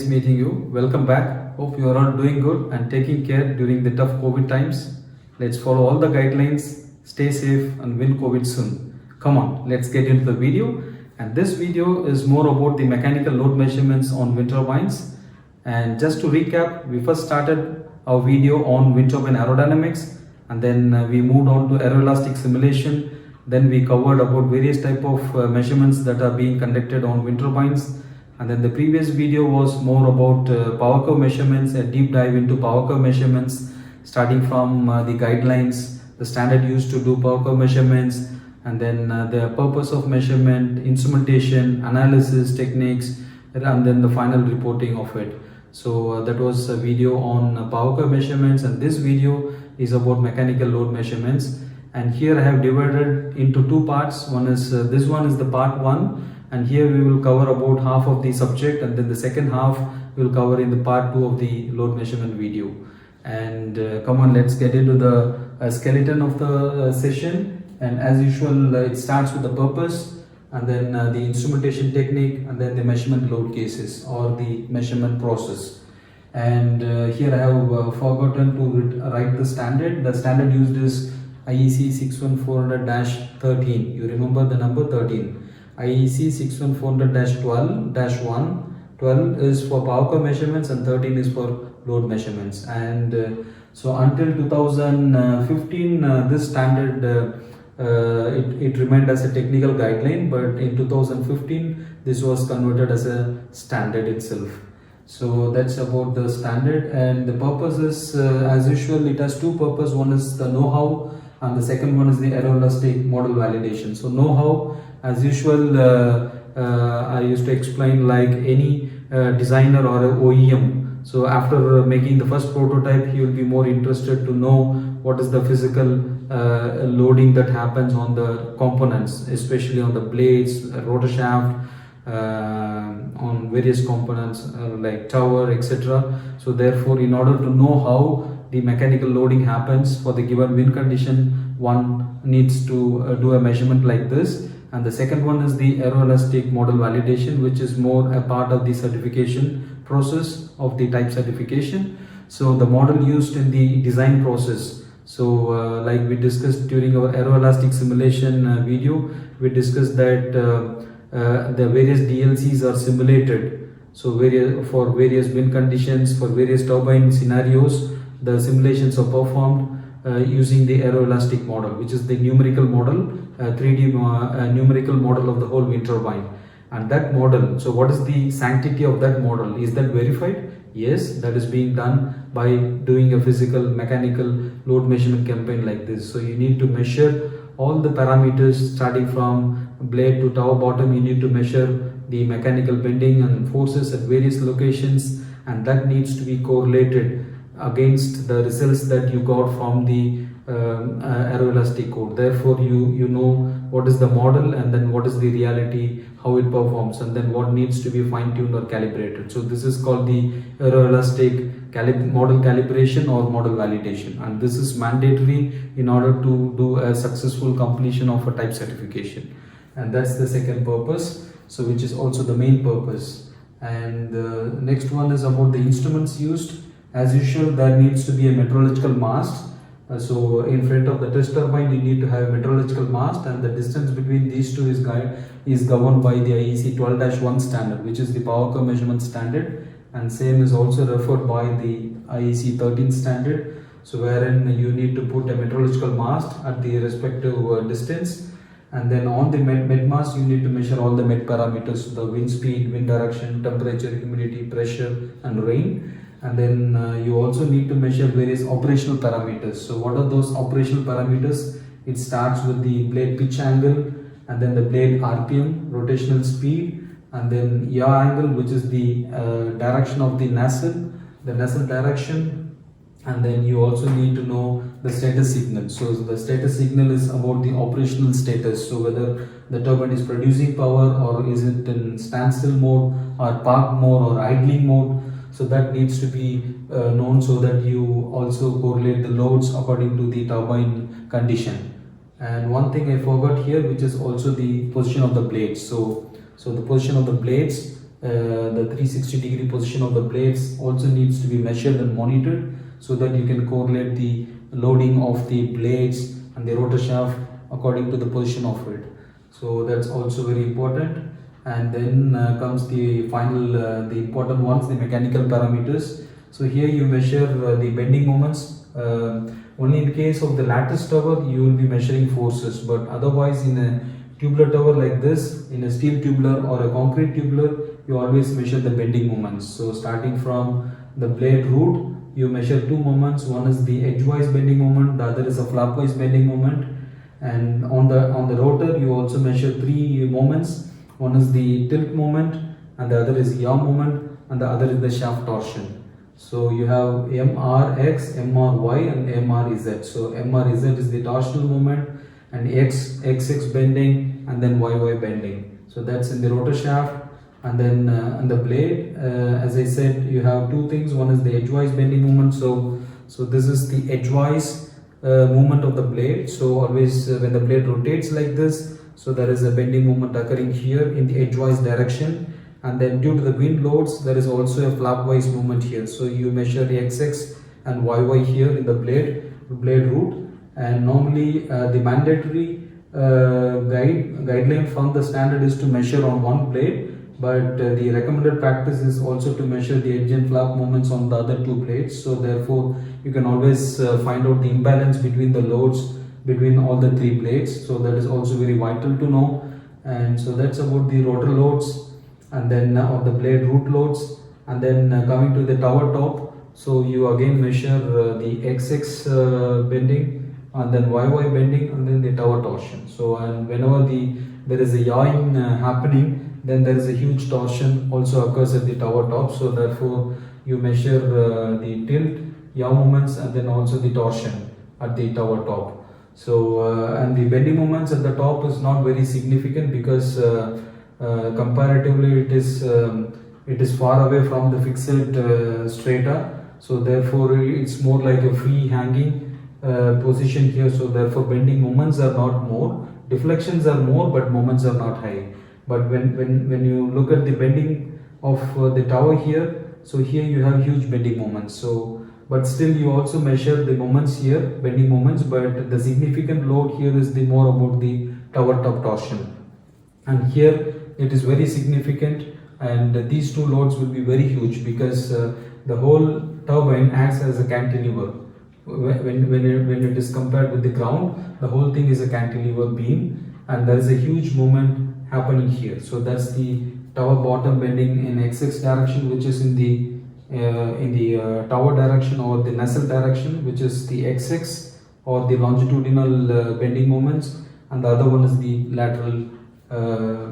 nice meeting you. Welcome back. Hope you are all doing good and taking care during the tough COVID times. Let's follow all the guidelines, stay safe and win COVID soon. Come on, let's get into the video. And this video is more about the mechanical load measurements on wind turbines. And just to recap, we first started our video on wind turbine aerodynamics, and then we moved on to aeroelastic simulation. Then we covered about various type of measurements that are being conducted on wind turbines. And then the previous video was more about power curve measurements, a deep dive into power curve measurements, starting from the guidelines, the standard used to do power curve measurements, and then the purpose of measurement, instrumentation, analysis techniques, and then the final reporting of it. So that was a video on power curve measurements, and this video is about mechanical load measurements. And here I have divided into two parts. One is this one is the part 1, and here we will cover about half of the subject, and then the second half we will cover in the part 2 of the load measurement video. And come on, let's get into the skeleton of the session. And as usual, it starts with the purpose, and then the instrumentation technique, and then the measurement load cases or the measurement process. And here I have forgotten to write the standard. The standard used is IEC 61400-13. You remember the number 13. IEC 61400-12-1. 12 is for power curve measurements and 13 is for load measurements. And so until 2015, this standard it remained as a technical guideline, but in 2015 this was converted as a standard itself. So that's about the standard. And the purpose is as usual, it has two purposes. One is the know-how, and the second one is the aeroelastic model validation. So know-how, as usual, I used to explain like any designer or a OEM. So after making the first prototype, he will be more interested to know what is the physical loading that happens on the components, especially on the blades, rotor shaft, on various components like tower, etc. So therefore, in order to know how the mechanical loading happens for the given wind condition, one needs to do a measurement like this. And the second one is the aeroelastic model validation, which is more a part of the certification process of the type certification. So the model used in the design process. So like we discussed during our aeroelastic simulation video, we discussed that the various DLCs are simulated. So for various wind conditions, for various turbine scenarios, the simulations are performed using the aeroelastic model, which is the numerical model, 3D numerical model of the whole wind turbine. And that model, so what is the sanctity of that model? Is that verified? Yes, that is being done by doing a physical mechanical load measurement campaign like this. So you need to measure all the parameters starting from blade to tower bottom. You need to measure the mechanical bending and forces at various locations, and that needs to be correlated against the results that you got from the aeroelastic code. Therefore you know what is the model, and then what is the reality, how it performs, and then what needs to be fine-tuned or calibrated. So this is called the aeroelastic model calibration or model validation, and this is mandatory in order to do a successful completion of a type certification. And that's the second purpose, so which is also the main purpose. And the next one is about the instruments used. As usual, there needs to be a meteorological mast. So in front of the test turbine, you need to have a meteorological mast, and the distance between these two is governed by the IEC 12-1 standard, which is the power curve measurement standard, and same is also referred by the IEC 13 standard. So wherein you need to put a meteorological mast at the respective distance, and then on the met mast you need to measure all the met parameters: the wind speed, wind direction, temperature, humidity, pressure, and rain. And then you also need to measure various operational parameters. So what are those operational parameters? It starts with the blade pitch angle, and then the blade RPM, rotational speed, and then yaw angle, which is the direction of the nacelle direction. And then you also need to know the status signal. So the status signal is about the operational status. So whether the turbine is producing power, or is it in standstill mode, or park mode, or idling mode. So that needs to be known, so that you also correlate the loads according to the turbine condition. And one thing I forgot here, which is also the position of the blades. So the position of the blades the 360-degree position of the blades also needs to be measured and monitored, so that you can correlate the loading of the blades and the rotor shaft according to the position of it. So that's also very important. And then comes the final, the important ones, the mechanical parameters. So here you measure the bending moments. Only in case of the lattice tower you will be measuring forces, but otherwise in a tubular tower like this, in a steel tubular or a concrete tubular, you always measure the bending moments. So starting from the blade root, you measure two moments. One is the edgewise bending moment, the other is a flapwise bending moment. And on the rotor you also measure three moments. One is the tilt moment, and the other is yaw moment, and the other is the shaft torsion. So you have MRX, MRY, and MRZ. So MRZ is the torsional moment, and XX bending, and then YY bending. So that's in the rotor shaft. And then on the blade, as I said, you have two things. One is the edgewise bending moment. So this is the edgewise movement of the blade. So always when the blade rotates like this, so there is a bending moment occurring here in the edgewise direction. And then due to the wind loads, there is also a flapwise movement here. So you measure the XX and YY here in the blade root. And normally the mandatory guideline from the standard is to measure on one blade, but the recommended practice is also to measure the edge and flap moments on the other two blades. So therefore you can always find out the imbalance between the loads between all the three blades. So that is also very vital to know. And so that's about the rotor loads, and then of the blade root loads. And then coming to the tower top, so you again measure the XX bending, and then YY bending, and then the tower torsion. So and whenever there is a yawing happening, then there is a huge torsion also occurs at the tower top. So therefore you measure the tilt, yaw moments, and then also the torsion at the tower top. So and the bending moments at the top is not very significant, because comparatively it is far away from the fixed strata. So therefore it's more like a free hanging position here. So therefore bending moments are not more, deflections are more, but moments are not high. But when you look at the bending of the tower here, so here you have huge bending moments. So but still you also measure the moments here, bending moments, but the significant load here is the more about the tower top torsion. And here it is very significant, and these two loads will be very huge, because the whole turbine acts as a cantilever. When it is compared with the ground, the whole thing is a cantilever beam, and there is a huge moment happening here. So that's the tower bottom bending in XX direction, which is in the tower direction, or the nacelle direction, which is the XX, or the longitudinal bending moments, and the other one is the lateral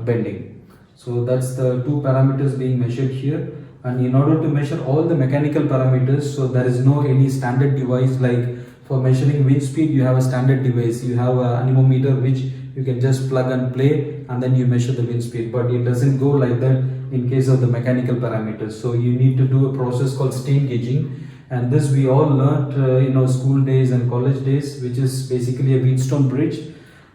bending. So that's the two parameters being measured here. And in order to measure all the mechanical parameters, so there is no any standard device. Like for measuring wind speed, you have a standard device, you have an anemometer which you can just plug and play, and then you measure the wind speed. But it doesn't go like that in case of the mechanical parameters. So you need to do a process called strain gauging, and this we all learnt in our school days and college days, which is basically a Wheatstone bridge.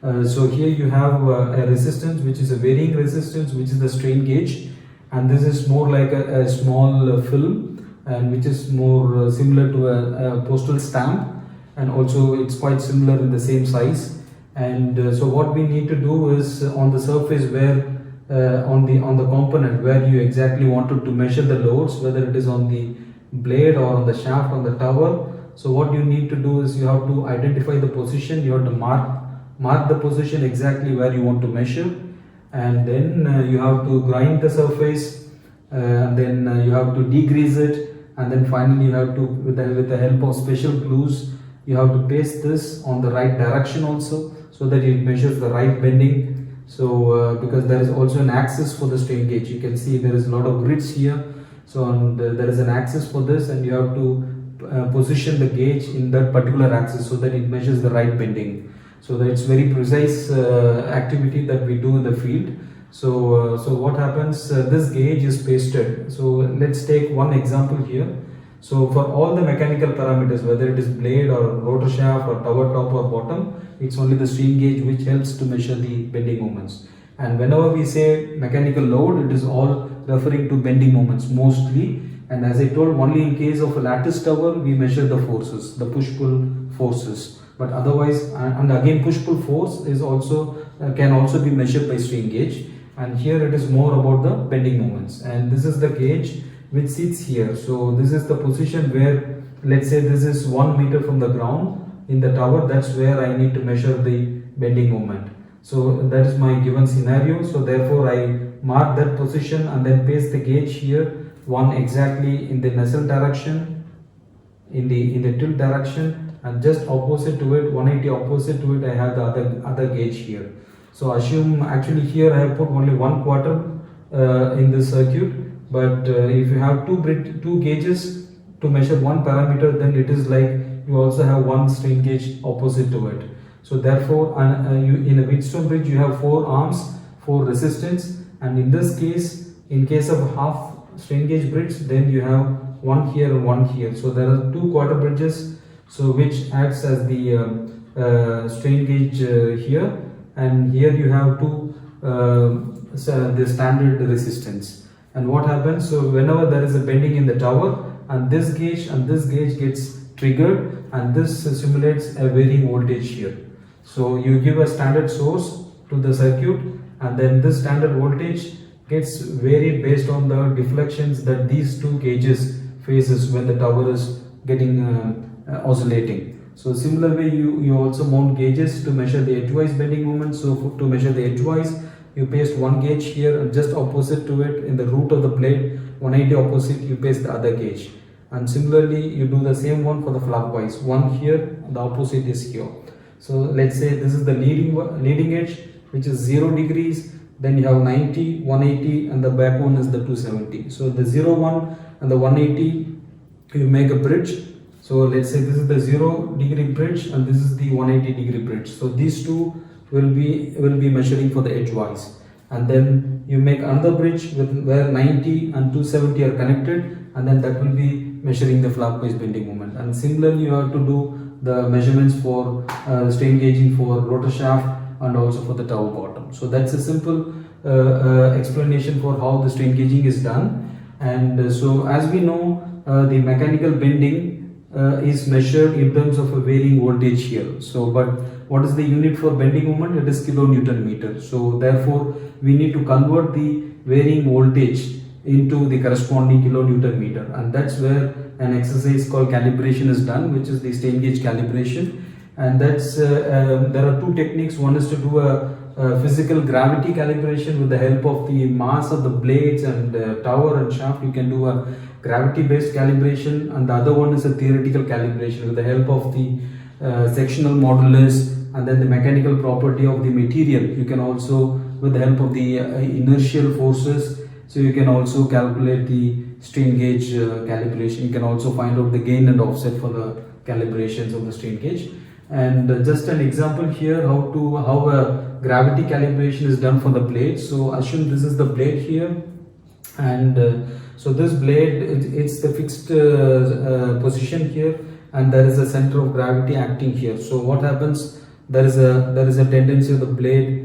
So here you have a resistance, which is a varying resistance, which is the strain gauge, and this is more like a small film, and which is more similar to a postal stamp, and also it's quite similar in the same size. And so what we need to do is on the surface where on the component where you exactly wanted to measure the loads, whether it is on the blade or on the shaft, on the tower. So what you need to do is you have to identify the position, you have to mark the position exactly where you want to measure, and then you have to grind the surface, and then you have to degrease it, and then finally you have to, with the help of special glues, you have to paste this on the right direction also, so that it measures the right bending. So because there is also an axis for the strain gauge, you can see there is a lot of grids here. So there is an axis for this, and you have to position the gauge in that particular axis so that it measures the right bending. So that it's very precise activity that we do in the field. So what happens, this gauge is pasted. So let's take one example here. So for all the mechanical parameters, whether it is blade or rotor shaft or tower top or bottom, it's only the strain gauge which helps to measure the bending moments. And whenever we say mechanical load, it is all referring to bending moments mostly. And as I told, only in case of a lattice tower we measure the forces, the push-pull forces. But otherwise, and again push-pull force is also can also be measured by strain gauge. And here it is more about the bending moments. And this is the gauge which sits here. So this is the position where, let's say this is 1 meter from the ground in the tower. That's where I need to measure the bending moment. So that is my given scenario. So therefore I mark that position and then place the gauge here, one exactly in the nacelle direction, in the tilt direction, and just opposite to it, 180 opposite to it, I have the other gauge here. So assume, actually here I have put only 1/4 in this circuit, but if you have two gauges to measure one parameter, then it is like you also have one strain gauge opposite to it. So therefore, in a Wheatstone bridge you have 4 arms, 4 resistance, and in this case, in case of half strain gauge bridge, then you have one here and one here. So there are 2 quarter bridges, so which acts as the strain gauge here, and here you have the standard resistance. And what happens? So whenever there is a bending in the tower, and this gauge gets triggered, and this simulates a varying voltage here. So you give a standard source to the circuit, and then this standard voltage gets varied based on the deflections that these 2 gauges faces when the tower is getting oscillating. So similar way you also mount gauges to measure the edgewise bending moment. So to measure the edgewise, you paste one gauge here, and just opposite to it in the root of the blade, 180 opposite, you paste the other gauge. And similarly you do the same one for the clockwise, one here, the opposite is here. So let's say this is the leading edge, which is 0 degrees, then you have 90, 180, and the back one is the 270. So the 0, 1 and the 180, you make a bridge. So let's say this is the 0 degree bridge and this is the 180 degree bridge. So these two will be measuring for the edgewise, and then you make another bridge where 90 and 270 are connected, and then that will be measuring the clockwise bending moment. And similarly you have to do the measurements for strain gauging for rotor shaft and also for the tower bottom. So that's a simple explanation for how the strain gauging is done. And so as we know, the mechanical bending is measured in terms of a varying voltage here. So but what is the unit for bending moment? It is kilonewton meter. So therefore we need to convert the varying voltage into the corresponding kilonewton meter, and that's where an exercise called calibration is done, which is the strain gauge calibration. And that's there are 2 techniques. One is to do a physical gravity calibration with the help of the mass of the blades and tower and shaft. You can do a gravity based calibration, and the other one is a theoretical calibration with the help of the sectional modulus and then the mechanical property of the material. You can also, with the help of the inertial forces, so you can also calculate the strain gauge calibration. You can also find out the gain and offset for the calibrations of the strain gauge. And just an example here how a gravity calibration is done for the blade. So assume this is the blade here, and so this blade, it's the fixed position here, and there is a center of gravity acting here. So what happens? There is a tendency of the blade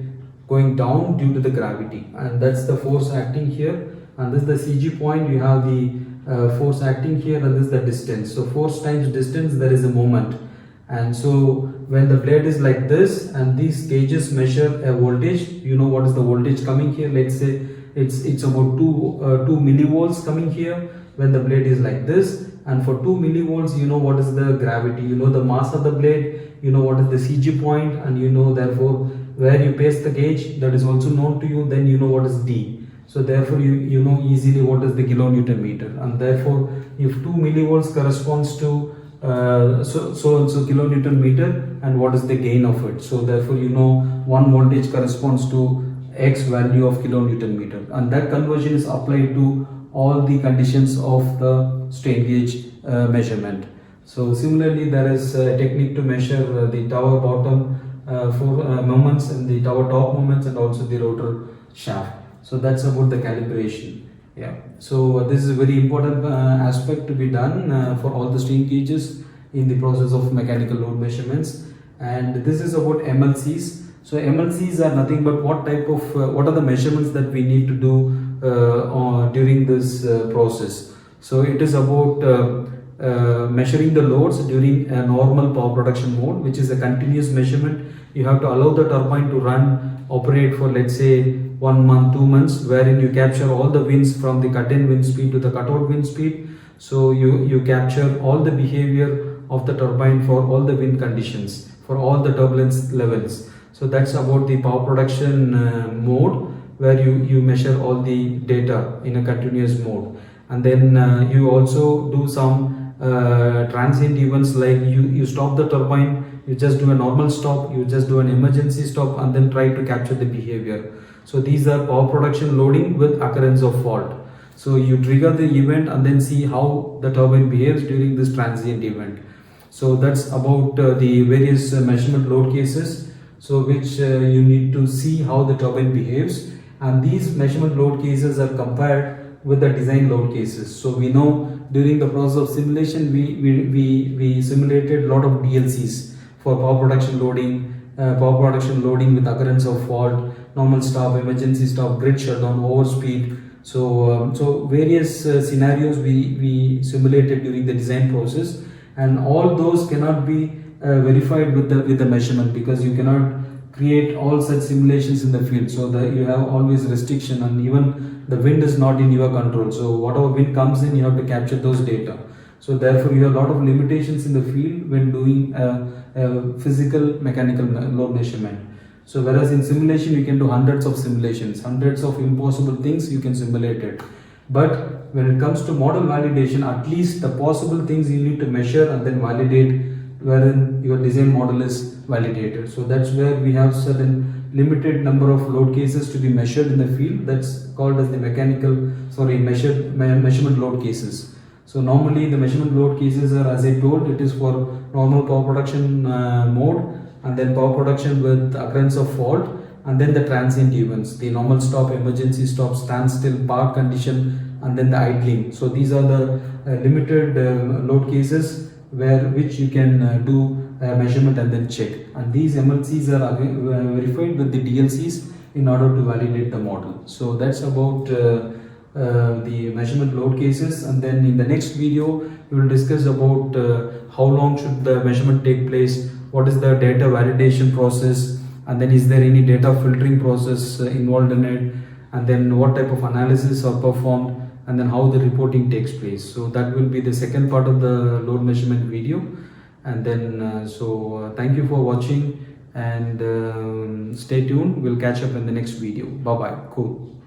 going down due to the gravity, and that's the force acting here. And this is the CG point. You have the force acting here, and this is the distance. So force times distance, there is a moment. And so when the blade is like this and these gauges measure a voltage, you know what is the voltage coming here. Let's say it's about 2 millivolts coming here when the blade is like this, and for 2 millivolts you know what is the gravity, you know the mass of the blade, you know what is the CG point, and you know therefore where you place the gauge, that is also known to you. Then you know what is D. So therefore you know easily what is the kilonewton meter, and therefore if 2 millivolts corresponds to so kilonewton meter, and what is the gain of it. So therefore you know 1 voltage corresponds to X value of kilonewton meter, and that conversion is applied to all the conditions of the strain gauge measurement. So similarly there is a technique to measure the tower bottom for moments, and the tower top moments, and also the rotor shaft. So that's about the calibration. Yeah, so this is a very important aspect to be done for all the strain gauges in the process of mechanical load measurements. And this is about MLCs. So MLCs are nothing but what are the measurements that we need to do during this process. So it is about measuring the loads during a normal power production mode, which is a continuous measurement. You have to allow the turbine to operate for, let's say, 1 month, 2 months, wherein you capture all the winds from the cut-in wind speed to the cut-out wind speed. So you capture all the behavior of the turbine for all the wind conditions, for all the turbulence levels. So that's about the power production mode, where you measure all the data in a continuous mode. And then you also do some transient events, like you stop the turbine, you just do a normal stop, you just do an emergency stop, and then try to capture the behavior. So these are power production loading with occurrence of fault. So you trigger the event and then see how the turbine behaves during this transient event. So that's about the various measurement load cases, so which you need to see how the turbine behaves. And these measurement load cases are compared with the design load cases. So we know during the process of simulation, we simulated a lot of DLCs for power production loading with occurrence of fault, normal stop, emergency stop, grid shutdown, overspeed. So various scenarios we simulated during the design process, and all those cannot be verified with the measurement, because you cannot create all such simulations in the field. So you have always restriction, and even the wind is not in your control. So whatever wind comes in, you have to capture those data. So therefore you have a lot of limitations in the field when doing a physical mechanical load measurement. So whereas in simulation you can do hundreds of simulations, hundreds of impossible things you can simulate it. But when it comes to model validation, at least the possible things you need to measure and then validate, wherein your design model is validated. So that's where we have certain limited number of load cases to be measured in the field. That's called as the measurement load cases. So normally the measurement load cases are, as I told, it is for normal power production mode, and then power production with occurrence of fault, and then the transient events, the normal stop, emergency stop, standstill, park condition, and then the idling. So these are the limited load cases which you can do measurement and then check. And these MLCs are verified with the DLCs in order to validate the model. So that's about the measurement load cases. And then in the next video we will discuss about how long should the measurement take place, what is the data validation process, and then is there any data filtering process involved in it, and then what type of analysis are performed, and then how the reporting takes place. So that will be the second part of the load measurement video. And then thank you for watching, and stay tuned. We'll catch up in the next video. Bye bye. Cool.